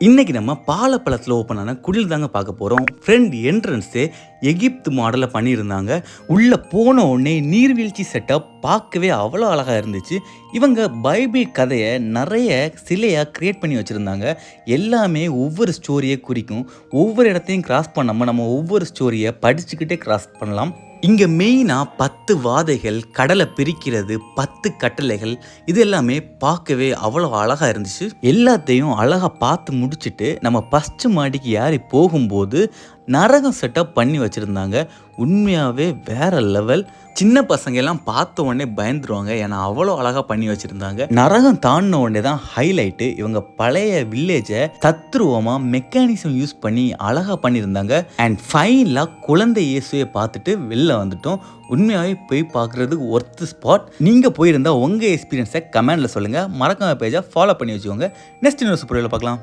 இன்னைக்கு நம்ம பாலப்பழத்தில் ஓப்பன் ஆன குடில் தாங்க பார்க்க போகிறோம். ஃப்ரெண்ட் என்ட்ரன்ஸே எகிப்து மாடலில் பண்ணியிருந்தாங்க. உள்ளே போன உடனே நீர்வீழ்ச்சி செட்டப் பார்க்கவே அவ்வளோ அழகாக இருந்துச்சு. இவங்க பைபிள் கதையை நிறைய சிலையாக க்ரியேட் பண்ணி வச்சுருந்தாங்க. எல்லாமே ஒவ்வொரு ஸ்டோரியை குறிக்கும். ஒவ்வொரு இடத்தையும் கிராஸ் பண்ணாமல் நம்ம ஒவ்வொரு ஸ்டோரியை படிச்சுக்கிட்டே கிராஸ் பண்ணலாம். இங்கே மெயினாக 10 வாதைகள், கடலை பிரிக்கிறது, 10 கட்டளைகள், இது எல்லாமே பார்க்கவே அவ்வளோ அழகாக இருந்துச்சு. எல்லாத்தையும் அழகாக பார்த்து முடிச்சுட்டு நம்ம ஃபஸ்ட்டு மாடிக்கு ஏறி போகும்போது நரகம் செட்டப் பண்ணி வச்சுருந்தாங்க. உண்மையாகவே வேறு லெவல். சின்ன பசங்க எல்லாம் பார்த்த உடனே பயந்துருவாங்க, ஏன்னா அவ்வளோ அழகாக பண்ணி வச்சுருந்தாங்க. நரகம் தாண்டின உடனே தான் ஹைலைட்டு. இவங்க பழைய வில்லேஜை தத்ரூபமாக மெக்கானிசம் யூஸ் பண்ணி அழகாக பண்ணியிருந்தாங்க. அண்ட் ஃபைனலாக குழந்தை இயேசுவை பார்த்துட்டு வெளில வந்துட்டோம். உண்மையாகவே போய் பார்க்குறதுக்கு ஒர்த்து ஸ்பாட். நீங்கள் போயிருந்தால் உங்கள் எக்ஸ்பீரியன்ஸை கமெண்டில் சொல்லுங்கள். மறக்காம பேஜை ஃபாலோ பண்ணி வச்சுக்கோங்க. நெக்ஸ்ட் இன்னொரு சூப்பர் பார்க்கலாம்.